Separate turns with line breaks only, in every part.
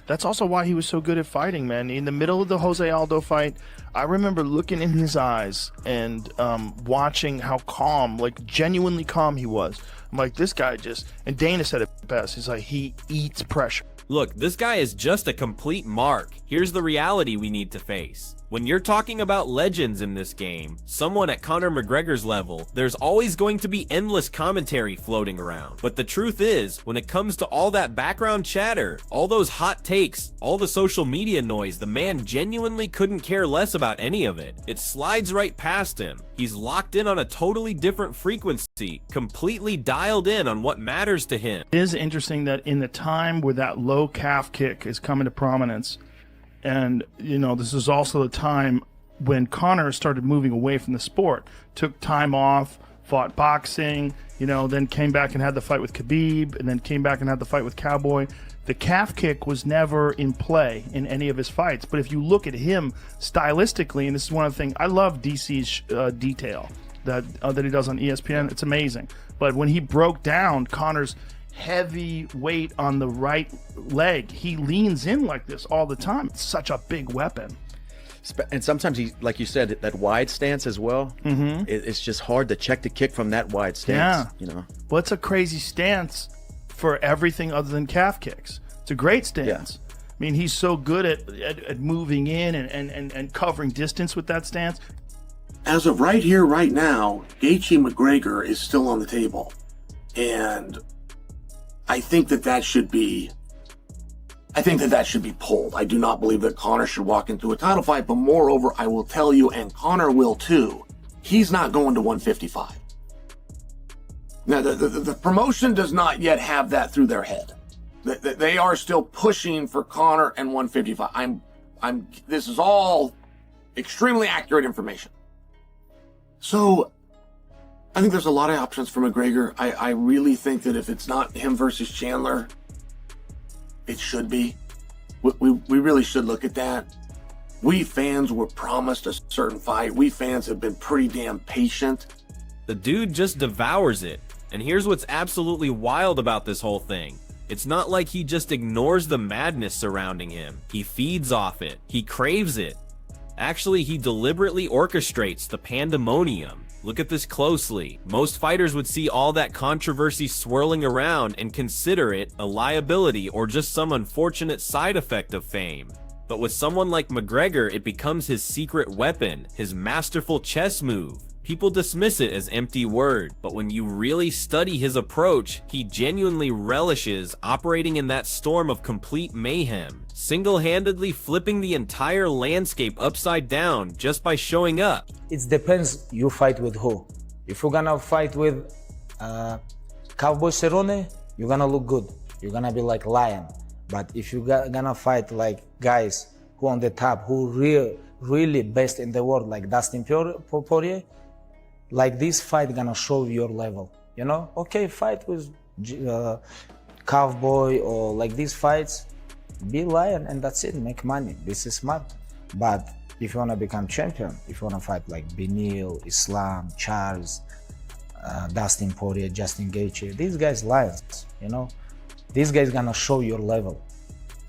That's also why he was so good at fighting, man. In the middle of the Jose Aldo fight, I remember looking in his eyes and watching how calm, like genuinely calm he was. I'm like, this guy just, and Dana said it best, he's like, he eats pressure.
Look, this guy is just a complete mark. Here's the reality we need to face. When you're talking about legends in this game, someone at Conor McGregor's level, there's always going to be endless commentary floating around. But the truth is, when it comes to all that background chatter, all those hot takes, all the social media noise, the man genuinely couldn't care less about any of it. It slides right past him. He's locked in on a totally different frequency, completely dialed in on what matters to him.
It is interesting that in the time where that low calf kick is coming to prominence, and, you know, this is also the time when Conor started moving away from the sport, took time off, fought boxing, you know, then came back and had the fight with Khabib, and then came back and had the fight with Cowboy. The calf kick was never in play in any of his fights. But if you look at him stylistically, and this is one of the things, I love DC's detail that he does on ESPN. It's amazing. But when he broke down Conor's heavy weight on the right leg, he leans in like this all the time. It's such a big weapon.
And sometimes he, like you said, that wide stance as well. It's just hard to check the kick from that wide stance. You know,
well, it's a crazy stance for everything other than calf kicks. It's a great stance. I mean, he's so good at moving in and covering distance with that stance.
As of right here, right now, Gaethje McGregor is still on the table, and I think that should be pulled. I do not believe that Conor should walk into a title fight, but moreover, I will tell you, and Conor will too, he's not going to 155. Now, the promotion does not yet have that through their head. They are still pushing for Conor and 155. This is all extremely accurate information. So, I think there's a lot of options for McGregor. I really think that if it's not him versus Chandler, it should be. We really should look at that. We fans were promised a certain fight. We fans have been pretty damn patient.
The dude just devours it. And here's what's absolutely wild about this whole thing. It's not like he just ignores the madness surrounding him. He feeds off it. He craves it. Actually, he deliberately orchestrates the pandemonium. Look at this closely. Most fighters would see all that controversy swirling around and consider it a liability or just some unfortunate side effect of fame. But with someone like McGregor, it becomes his secret weapon, his masterful chess move. People dismiss it as empty word, but when you really study his approach, he genuinely relishes operating in that storm of complete mayhem, single-handedly flipping the entire landscape upside down just by showing up.
It depends you fight with who. If you're gonna fight with Cowboy Cerrone, you're gonna look good. You're gonna be like lion. But if you're gonna fight like guys who on the top, who really best in the world, like Dustin Poirier, like this fight gonna show your level, you know? Okay, fight with Cowboy or like these fights, be lion and that's it, make money. This is smart. But if you wanna become champion, if you wanna fight like Beneil, Islam, Charles, Dustin Poirier, Justin Gaethje, these guys lions, you know? These guys gonna show your level.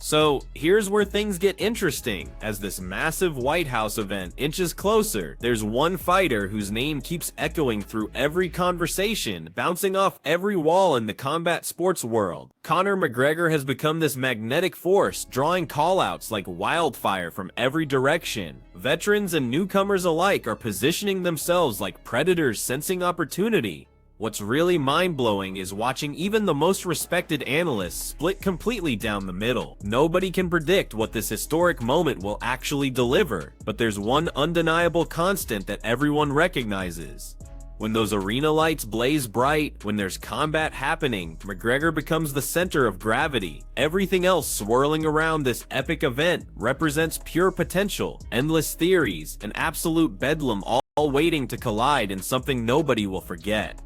So here's where things get interesting. As this massive White House event inches closer, there's one fighter whose name keeps echoing through every conversation, bouncing off every wall in the combat sports world. Conor McGregor has become this magnetic force, drawing callouts like wildfire from every direction. Veterans and newcomers alike are positioning themselves like predators sensing opportunity. What's really mind-blowing is watching even the most respected analysts split completely down the middle. Nobody can predict what this historic moment will actually deliver, but there's one undeniable constant that everyone recognizes. When those arena lights blaze bright, when there's combat happening, McGregor becomes the center of gravity. Everything else swirling around this epic event represents pure potential, endless theories, and absolute bedlam all waiting to collide in something nobody will forget.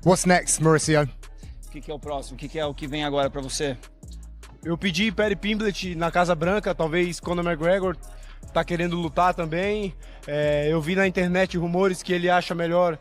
What's next, Mauricio?
O que é o próximo? O que é o que vem agora para você?
Eu pedi Paddy Pimblett na Casa Branca, talvez Conor McGregor tá querendo lutar também. Eu vi na internet rumores que ele acha melhor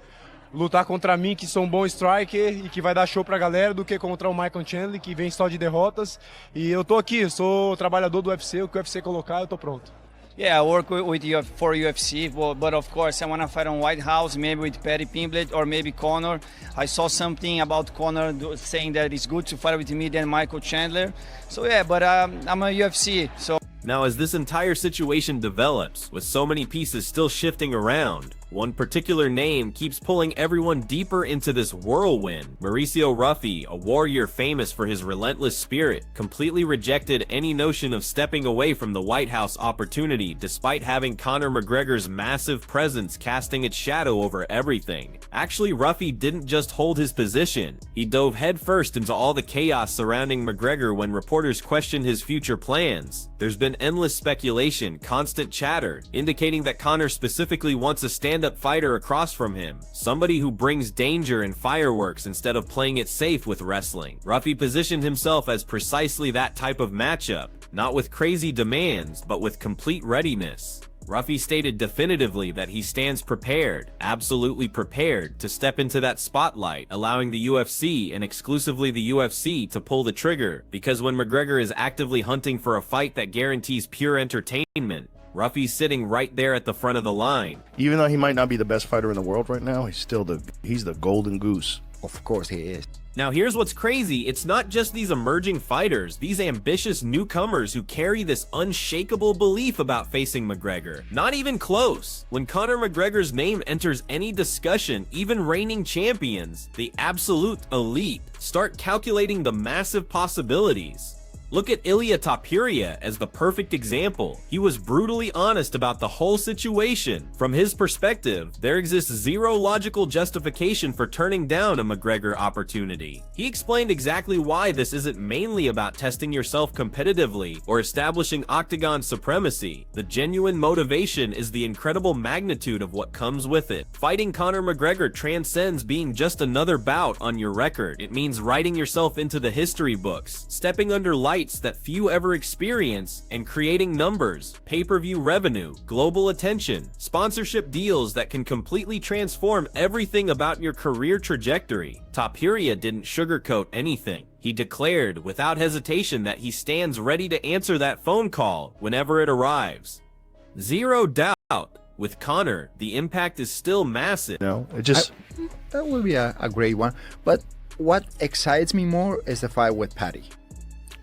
lutar contra mim, que sou um bom striker e que vai dar show pra galera, do que contra o Michael Chandler, que vem só de derrotas. E eu tô aqui, eu sou trabalhador do UFC, o que o UFC colocar, eu tô pronto.
Yeah, I work for UFC, but of course I want to fight on White House, maybe with Paddy Pimblett or maybe Conor. I saw something about Conor saying that it's good to fight with me than Michael Chandler. So yeah, but I'm a UFC, so.
Now, as this entire situation develops, with so many pieces still shifting around, one particular name keeps pulling everyone deeper into this whirlwind. Mauricio Ruffy, a warrior famous for his relentless spirit, completely rejected any notion of stepping away from the White House opportunity despite having Conor McGregor's massive presence casting its shadow over everything. Actually, Ruffy didn't just hold his position, he dove headfirst into all the chaos surrounding McGregor when reporters questioned his future plans. There's been endless speculation, constant chatter, indicating that Conor specifically wants a stand-up fighter across from him, somebody who brings danger and fireworks instead of playing it safe with wrestling. Ruffy positioned himself as precisely that type of matchup, not with crazy demands, but with complete readiness. Ruffy stated definitively that he stands prepared, absolutely prepared, to step into that spotlight, allowing the UFC, and exclusively the UFC, to pull the trigger, because when McGregor is actively hunting for a fight that guarantees pure entertainment, Ruffy's sitting right there at the front of the line.
Even though he might not be the best fighter in the world right now, he's the golden goose.
Of course he is.
Now here's what's crazy, it's not just these emerging fighters, these ambitious newcomers who carry this unshakable belief about facing McGregor. Not even close. When Conor McGregor's name enters any discussion, even reigning champions, the absolute elite, start calculating the massive possibilities. Look at Ilia Topuria as the perfect example. He was brutally honest about the whole situation. From his perspective, there exists zero logical justification for turning down a McGregor opportunity. He explained exactly why this isn't mainly about testing yourself competitively or establishing Octagon supremacy. The genuine motivation is the incredible magnitude of what comes with it. Fighting Conor McGregor transcends being just another bout on your record. It means writing yourself into the history books, stepping under lights that few ever experience, and creating numbers, pay-per-view revenue, global attention, sponsorship deals that can completely transform everything about your career trajectory. Topuria didn't sugarcoat anything. He declared without hesitation that he stands ready to answer that phone call whenever it arrives. Zero doubt, with Conor, the impact is still massive.
No, it just...
that would be a great one. But what excites me more is the fight with Paddy.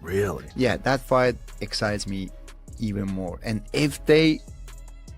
Really?
Yeah, that fight excites me even more. And if they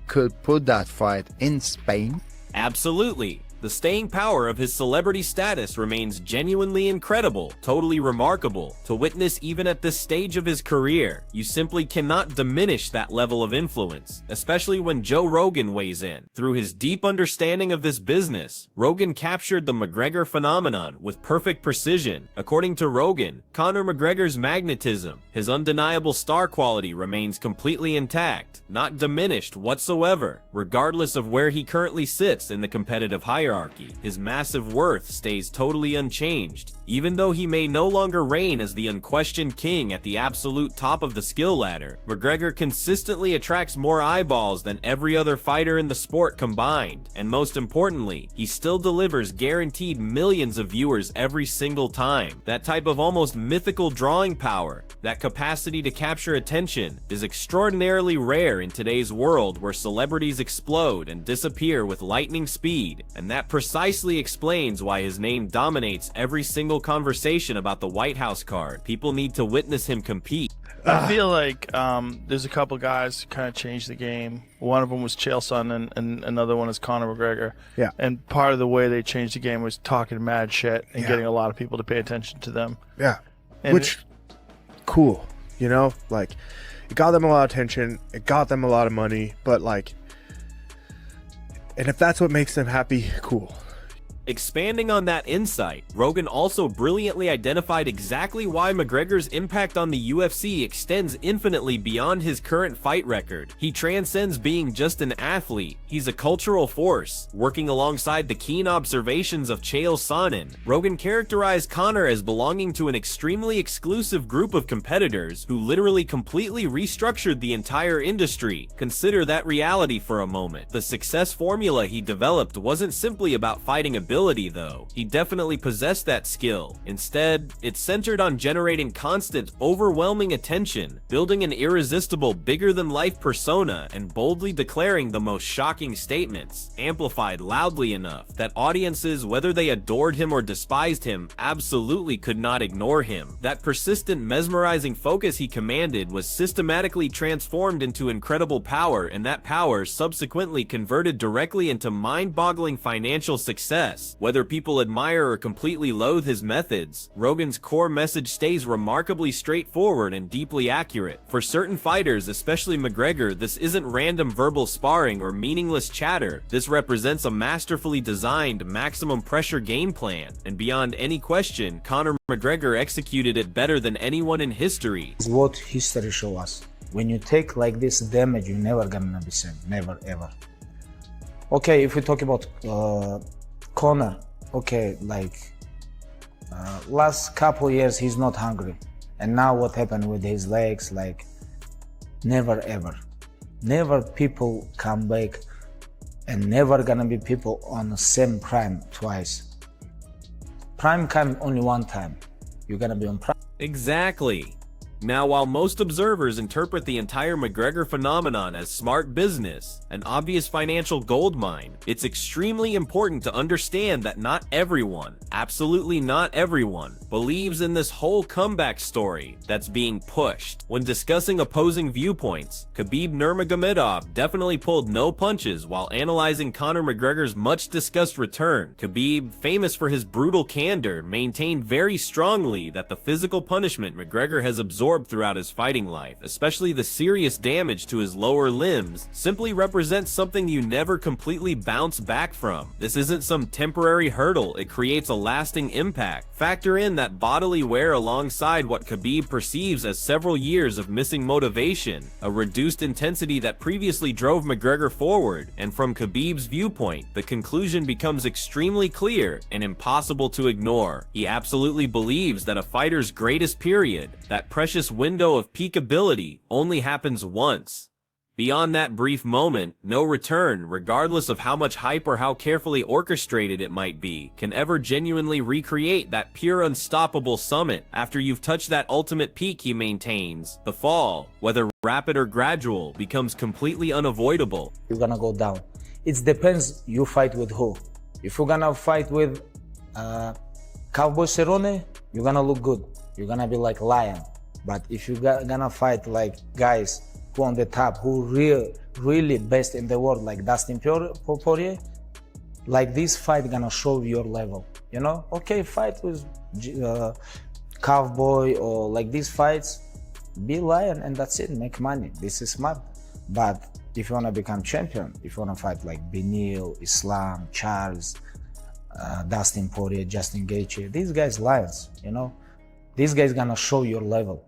could put that fight in Spain...
Absolutely. The staying power of his celebrity status remains genuinely incredible, totally remarkable. To witness even at this stage of his career, you simply cannot diminish that level of influence, especially when Joe Rogan weighs in. Through his deep understanding of this business, Rogan captured the McGregor phenomenon with perfect precision. According to Rogan, Conor McGregor's magnetism, his undeniable star quality remains completely intact, not diminished whatsoever, regardless of where he currently sits in the competitive hierarchy. His massive worth stays totally unchanged. Even though he may no longer reign as the unquestioned king at the absolute top of the skill ladder, McGregor consistently attracts more eyeballs than every other fighter in the sport combined. And most importantly, he still delivers guaranteed millions of viewers every single time. That type of almost mythical drawing power, that capacity to capture attention, is extraordinarily rare in today's world where celebrities explode and disappear with lightning speed, and that precisely explains why his name dominates every single conversation about the White House card. People need to witness him compete.
I feel like there's a couple guys who kind of changed the game. One of them was Chael Sonnen, and another one is Conor McGregor.
Yeah.
And part of the way they changed the game was talking mad shit and getting a lot of people to pay attention to them.
Yeah.
And
Which, cool, you know? Like, it got them a lot of attention, it got them a lot of money, but like, and if that's what makes them happy, cool.
Expanding on that insight, Rogan also brilliantly identified exactly why McGregor's impact on the UFC extends infinitely beyond his current fight record. He transcends being just an athlete. He's a cultural force, working alongside the keen observations of Chael Sonnen. Rogan characterized Conor as belonging to an extremely exclusive group of competitors who literally completely restructured the entire industry. Consider that reality for a moment. The success formula he developed wasn't simply about fighting a ability, though. He definitely possessed that skill. Instead, it's centered on generating constant, overwhelming attention, building an irresistible, bigger-than-life persona, and boldly declaring the most shocking statements, amplified loudly enough that audiences, whether they adored him or despised him, absolutely could not ignore him. That persistent, mesmerizing focus he commanded was systematically transformed into incredible power, and that power subsequently converted directly into mind-boggling financial success. Whether people admire or completely loathe his methods, Rogan's core message stays remarkably straightforward and deeply accurate. For certain fighters, especially McGregor, this isn't random verbal sparring or meaningless chatter. This represents a masterfully designed, maximum pressure game plan, and beyond any question, Conor McGregor executed it better than anyone in history.
It's what history shows us. When you take like this damage, you're never gonna be same. Never, ever. Okay, if we talk about Conor, okay, like last couple years he's not hungry, and now what happened with his legs? Like never ever, never people come back, and never gonna be people on the same prime twice. Prime come only one time. You're gonna be on prime.
Exactly. Now, while most observers interpret the entire McGregor phenomenon as smart business, an obvious financial goldmine, it's extremely important to understand that not everyone, absolutely not everyone, believes in this whole comeback story that's being pushed. When discussing opposing viewpoints, Khabib Nurmagomedov definitely pulled no punches while analyzing Conor McGregor's much-discussed return. Khabib, famous for his brutal candor, maintained very strongly that the physical punishment McGregor has absorbed throughout his fighting life, especially the serious damage to his lower limbs, simply represents something you never completely bounce back from. This isn't some temporary hurdle, it creates a lasting impact. Factor in that bodily wear alongside what Khabib perceives as several years of missing motivation, a reduced intensity that previously drove McGregor forward, and from Khabib's viewpoint, the conclusion becomes extremely clear and impossible to ignore. He absolutely believes that a fighter's greatest period, that precious window of peak ability, only happens once. Beyond that brief moment, no return, regardless of how much hype or how carefully orchestrated it might be, can ever genuinely recreate that pure unstoppable summit. After you've touched that ultimate peak, he maintains, the fall, whether rapid or gradual, becomes completely unavoidable.
You're gonna go down. It depends you fight with who. If you're gonna fight with Cowboy Cerrone, you're gonna look good. You're gonna be like lion. But if you're gonna fight like guys who on the top, who really best in the world, like Dustin Poirier, like this fight gonna show your level, you know? Okay, fight with Cowboy or like these fights, be lion and that's it, make money. This is smart. But if you wanna become champion, if you wanna fight like Beneil, Islam, Charles, Dustin Poirier, Justin Gaethje, these guys lions, you know? These guys gonna show your level.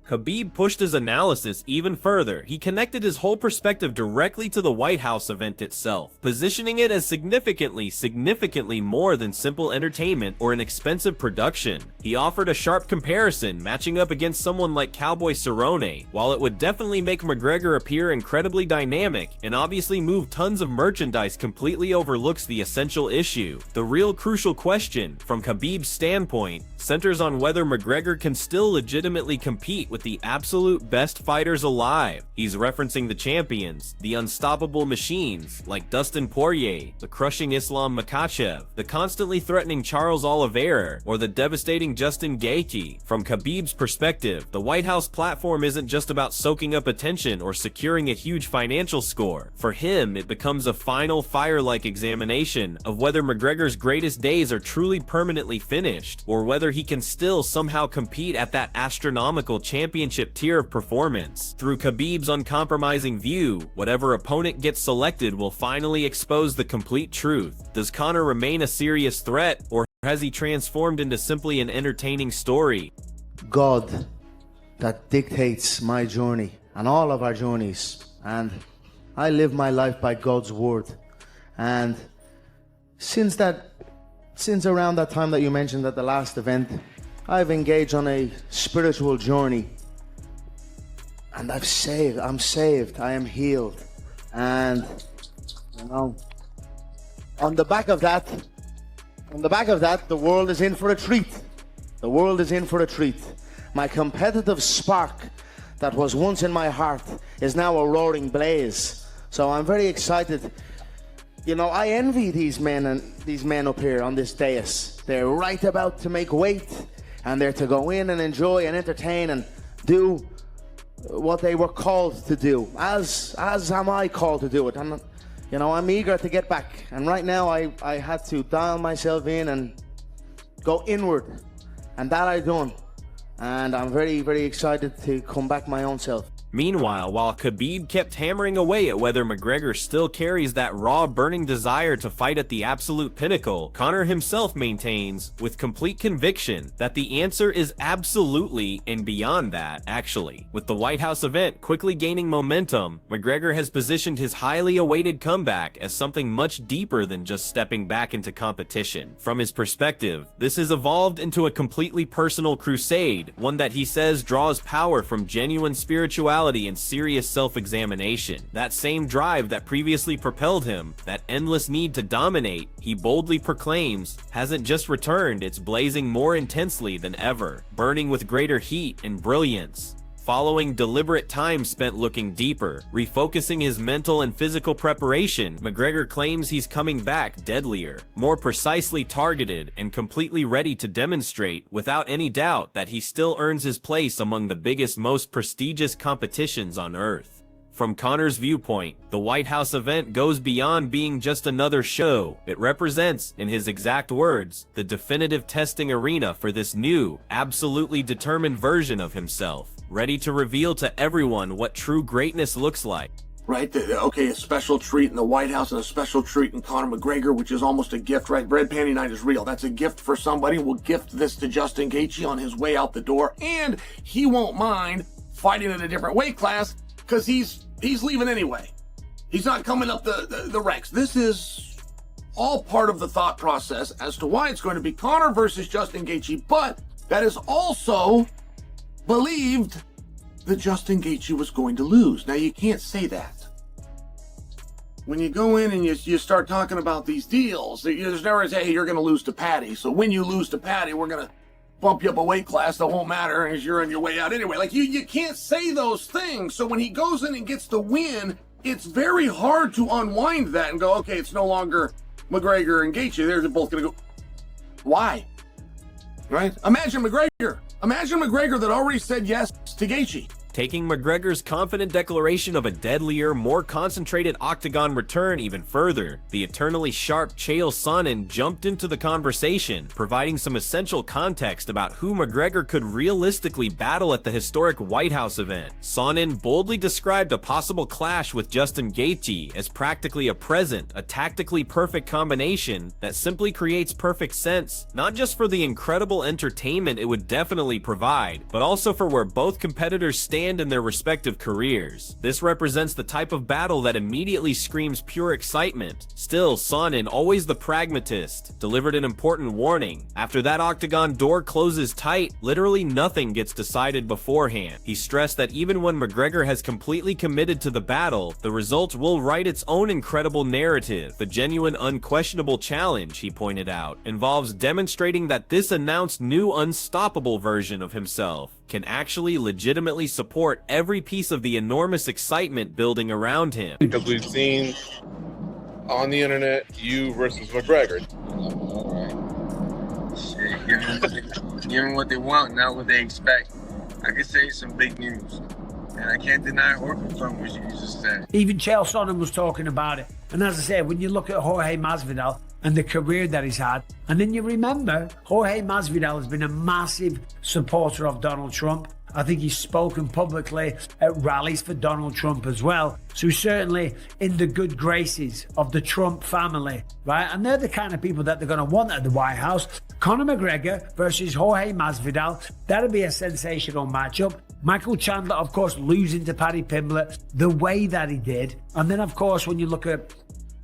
Khabib pushed his analysis even further. He connected his whole perspective directly to the White House event itself, positioning it as significantly more than simple entertainment or an expensive production. He offered a sharp comparison, matching up against someone like Cowboy Cerrone. While it would definitely make McGregor appear incredibly dynamic and obviously move tons of merchandise, completely overlooks the essential issue. The real crucial question, from Khabib's standpoint, centers on whether McGregor can still legitimately compete with the absolute best fighters alive. He's referencing the champions, the unstoppable machines like Dustin Poirier, the crushing Islam Makhachev, the constantly threatening Charles Oliveira, or the devastating Justin Gaethje. From Khabib's perspective, the White House platform isn't just about soaking up attention or securing a huge financial score. For him, it becomes a final fire-like examination of whether McGregor's greatest days are truly permanently finished, or whether he can still somehow compete at that astronomical championship tier of performance. Through Khabib's uncompromising view, whatever opponent gets selected will finally expose the complete truth. Does Conor remain a serious threat, or has he transformed into simply an entertaining story?
God that dictates my journey and all of our journeys, and I live my life by God's word. And since around that time that you mentioned at the last event, I've engaged on a spiritual journey, and I'm saved, I am healed. And you know, on the back of that, On the back of that, the world is in for a treat. The world is in for a treat. My competitive spark that was once in my heart is now a roaring blaze. So I'm very excited. You know, I envy these men up here on this dais. They're right about to make weight, and they're to go in and enjoy and entertain and do what they were called to do, as am I called to do it. And you know, I'm eager to get back. And right now I had to dial myself in and go inward, and that I done. And I'm very, very excited to come back my own self.
Meanwhile, while Khabib kept hammering away at whether McGregor still carries that raw, burning desire to fight at the absolute pinnacle, Conor himself maintains, with complete conviction, that the answer is absolutely and beyond that, actually. With the White House event quickly gaining momentum, McGregor has positioned his highly awaited comeback as something much deeper than just stepping back into competition. From his perspective, this has evolved into a completely personal crusade, one that he says draws power from genuine spirituality and serious self-examination. That same drive that previously propelled him, that endless need to dominate, he boldly proclaims, hasn't just returned, it's blazing more intensely than ever, burning with greater heat and brilliance. Following deliberate time spent looking deeper, refocusing his mental and physical preparation, McGregor claims he's coming back deadlier, more precisely targeted, and completely ready to demonstrate, without any doubt, that he still earns his place among the biggest, most prestigious competitions on earth. From Conor's viewpoint, the White House event goes beyond being just another show. It represents, in his exact words, the definitive testing arena for this new, absolutely determined version of himself, ready to reveal to everyone what true greatness looks like.
Right? Okay, a special treat in the White House and a special treat in Conor McGregor, which is almost a gift, right? Bread Panty Night is real. That's a gift for somebody. We'll gift this to Justin Gaethje on his way out the door, and he won't mind fighting at a different weight class because he's leaving anyway. He's not coming up the ranks. This is all part of the thought process as to why it's going to be Conor versus Justin Gaethje, but that is also believed that Justin Gaethje was going to lose. Now, you can't say that. When you go in and you start talking about these deals, there's never say, hey, you're going to lose to Patty. So when you lose to Patty, we're going to bump you up a weight class that won't matter as you're on your way out anyway. Like, you can't say those things. So when he goes in and gets the win, it's very hard to unwind that and go, okay, it's no longer McGregor and Gaethje. They're both going to go. Why? Right? Imagine McGregor. Imagine McGregor that already said yes to Gaethje.
Taking McGregor's confident declaration of a deadlier, more concentrated Octagon return even further, the eternally sharp Chael Sonnen jumped into the conversation, providing some essential context about who McGregor could realistically battle at the historic White House event. Sonnen boldly described a possible clash with Justin Gaethje as practically a present, a tactically perfect combination that simply creates perfect sense, not just for the incredible entertainment it would definitely provide, but also for where both competitors stand in their respective careers. This represents the type of battle that immediately screams pure excitement. Still, Sonnen, always the pragmatist, delivered an important warning. After that Octagon door closes tight, literally nothing gets decided beforehand. He stressed that even when McGregor has completely committed to the battle, the result will write its own incredible narrative. The genuine, unquestionable challenge, he pointed out, involves demonstrating that this announced new unstoppable version of himself can actually legitimately support every piece of the enormous excitement building around him.
Because we've seen on the internet you versus McGregor.
Alright. Shit, give them what they want, not what they expect. I can say some big news. And I can't deny or confirm what you just said.
Even Chael Sonnen was talking about it. And as I said, when you look at Jorge Masvidal and the career that he's had, and then you remember Jorge Masvidal has been a massive supporter of Donald Trump. I think he's spoken publicly at rallies for Donald Trump as well. So he's certainly in the good graces of the Trump family, right? And they're the kind of people that they're going to want at the White House. Conor McGregor versus Jorge Masvidal, that'll be a sensational matchup. Michael Chandler, of course, losing to Paddy Pimblett the way that he did. And then, of course, when you look at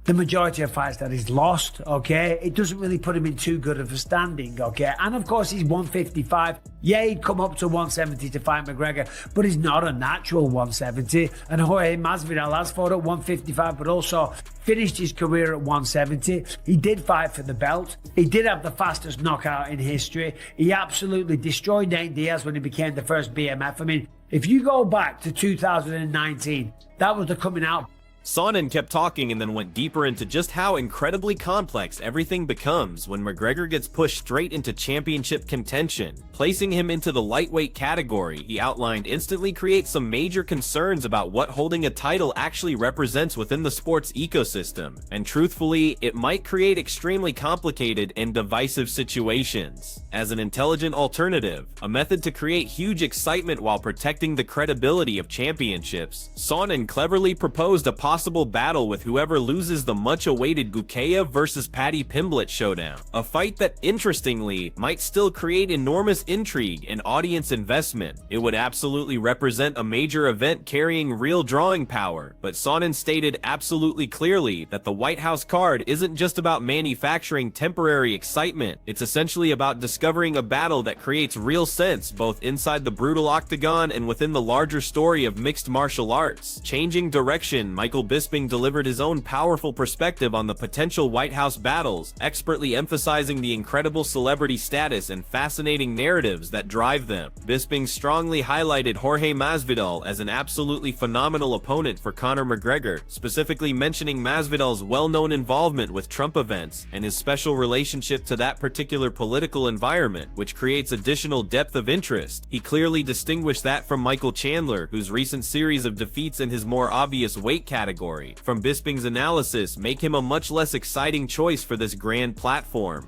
the majority of fights that he's lost, okay? It doesn't really put him in too good of a standing, okay? And of course, he's 155. Yeah, he'd come up to 170 to fight McGregor, but he's not a natural 170. And Jorge Masvidal has fought at 155, but also finished his career at 170. He did fight for the belt. He did have the fastest knockout in history. He absolutely destroyed Nate Diaz when he became the first BMF. I mean, if you go back to 2019, that was the coming out.
Sonnen kept talking and then went deeper into just how incredibly complex everything becomes when McGregor gets pushed straight into championship contention. Placing him into the lightweight category, he outlined instantly creates some major concerns about what holding a title actually represents within the sports ecosystem, and truthfully, it might create extremely complicated and divisive situations. As an intelligent alternative, a method to create huge excitement while protecting the credibility of championships, Sonnen cleverly proposed a possible battle with whoever loses the much-awaited Gaethje versus Paddy Pimblett showdown. A fight that, interestingly, might still create enormous intrigue and audience investment. It would absolutely represent a major event carrying real drawing power, but Sonnen stated absolutely clearly that the White House card isn't just about manufacturing temporary excitement. It's essentially about discovering a battle that creates real sense both inside the brutal octagon and within the larger story of mixed martial arts. Changing direction, Michael Bisping delivered his own powerful perspective on the potential White House battles, expertly emphasizing the incredible celebrity status and fascinating narratives that drive them. Bisping strongly highlighted Jorge Masvidal as an absolutely phenomenal opponent for Conor McGregor, specifically mentioning Masvidal's well-known involvement with Trump events and his special relationship to that particular political environment, which creates additional depth of interest. He clearly distinguished that from Michael Chandler, whose recent series of defeats in his more obvious weight category, from Bisping's analysis, make him a much less exciting choice for this grand platform.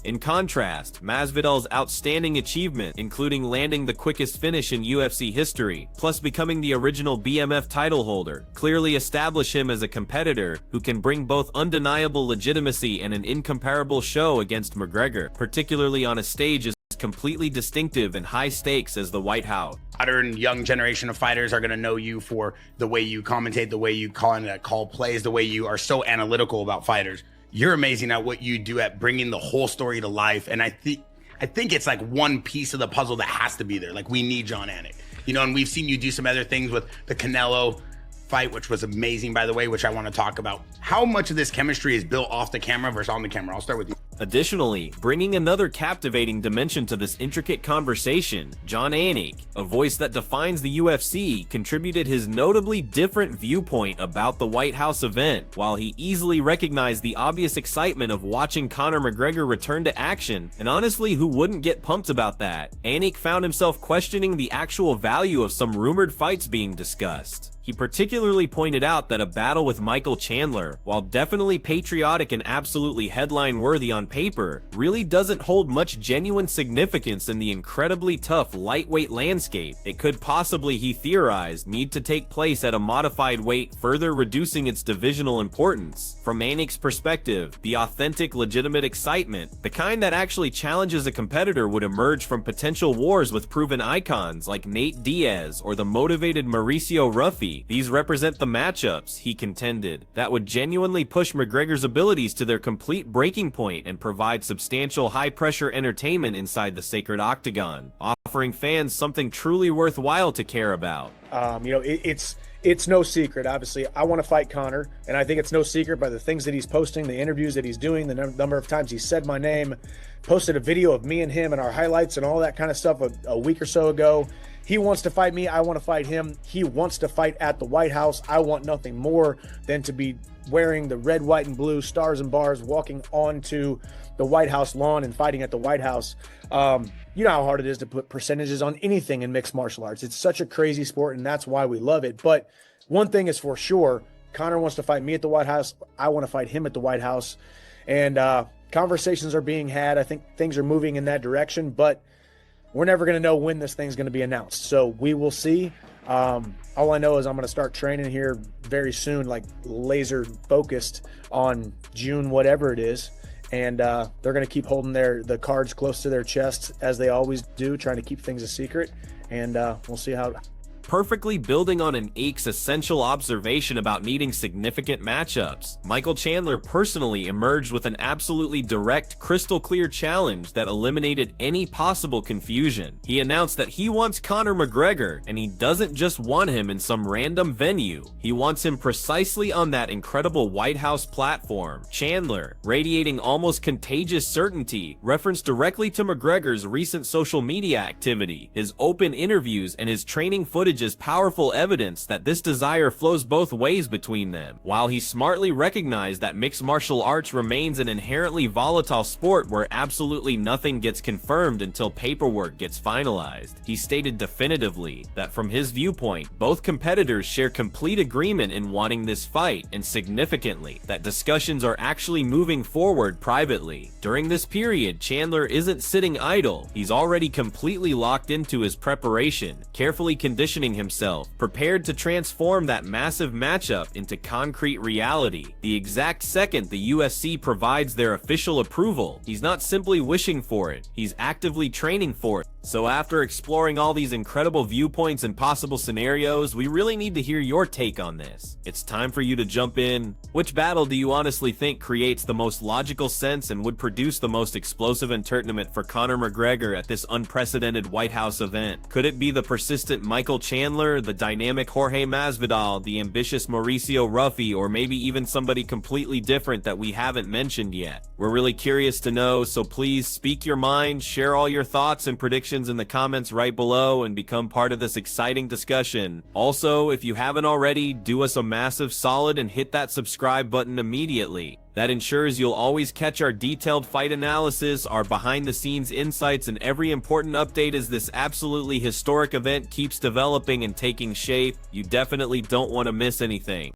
In contrast, Masvidal's outstanding achievement, including landing the quickest finish in UFC history, plus becoming the original BMF title holder, clearly establish him as a competitor who can bring both undeniable legitimacy and an incomparable show against McGregor, particularly on a stage as completely distinctive and high stakes as the White House.
Modern young generation of fighters are going to know you for the way you commentate, the way you call plays, the way you are so analytical about fighters. You're amazing at what you do at bringing the whole story to life, and I think it's like one piece of the puzzle that has to be there. Like, we need John Anik, you know, and we've seen you do some other things with the Canelo fight, which was amazing, by the way, which I want to talk about. How much of this chemistry is built off the camera versus on the camera? I'll start with you.
Additionally, bringing another captivating dimension to this intricate conversation, John Anik, a voice that defines the UFC, contributed his notably different viewpoint about the White House event. While he easily recognized the obvious excitement of watching Conor McGregor return to action, and honestly, who wouldn't get pumped about that, Anik found himself questioning the actual value of some rumored fights being discussed. He particularly pointed out that a battle with Michael Chandler, while definitely patriotic and absolutely headline-worthy on paper, really doesn't hold much genuine significance in the incredibly tough lightweight landscape. It could possibly, he theorized, need to take place at a modified weight, further reducing its divisional importance. From Anik's perspective, the authentic, legitimate excitement, the kind that actually challenges a competitor, would emerge from potential wars with proven icons like Nate Diaz or the motivated Mauricio Ruffy. These represent the matchups, he contended, that would genuinely push McGregor's abilities to their complete breaking point and provide substantial high-pressure entertainment inside the sacred octagon, offering fans something truly worthwhile to care about.
You know, it's no secret, obviously. I want to fight Conor, and I think it's no secret by the things that he's posting, the interviews that he's doing, the number of times he said my name, posted a video of me and him and our highlights and all that kind of stuff a week or so ago. He wants to fight me. I want to fight him. He wants to fight at the White House. I want nothing more than to be wearing the red, white, and blue stars and bars, walking onto the White House lawn and fighting at the White House. You know how hard it is to put percentages on anything in mixed martial arts. It's such a crazy sport, and that's why we love it. But one thing is for sure, Conor wants to fight me at the White House. I want to fight him at the White House. And conversations are being had. I think things are moving in that direction, but we're never going to know when this thing's going to be announced. So we will see. All I know is I'm going to start training here very soon, like laser focused on June, whatever it is. And they're going to keep holding the cards close to their chests as they always do, trying to keep things a secret. And we'll see how
perfectly building on Anik's essential observation about needing significant matchups. Michael Chandler personally emerged with an absolutely direct, crystal clear challenge that eliminated any possible confusion. He announced that he wants Conor McGregor, and he doesn't just want him in some random venue. He wants him precisely on that incredible White House platform. Chandler, radiating almost contagious certainty, referenced directly to McGregor's recent social media activity. His open interviews and his training footage is powerful evidence that this desire flows both ways between them. While he smartly recognized that mixed martial arts remains an inherently volatile sport where absolutely nothing gets confirmed until paperwork gets finalized, he stated definitively that from his viewpoint, both competitors share complete agreement in wanting this fight, and significantly, that discussions are actually moving forward privately. During this period, Chandler isn't sitting idle. He's already completely locked into his preparation, carefully conditioning himself, prepared to transform that massive matchup into concrete reality. The exact second the UFC provides their official approval, he's not simply wishing for it, he's actively training for it. So after exploring all these incredible viewpoints and possible scenarios, we really need to hear your take on this. It's time for you to jump in. Which battle do you honestly think creates the most logical sense and would produce the most explosive entertainment for Conor McGregor at this unprecedented White House event? Could it be the persistent Michael Chandler, the dynamic Jorge Masvidal, the ambitious Mauricio Ruffy, or maybe even somebody completely different that we haven't mentioned yet? We're really curious to know, so please speak your mind, share all your thoughts and predictions in the comments right below, and become part of this exciting discussion. Also, if you haven't already, do us a massive solid and hit that subscribe button immediately. That ensures you'll always catch our detailed fight analysis, our behind-the-scenes insights, and every important update as this absolutely historic event keeps developing and taking shape. You definitely don't want to miss anything.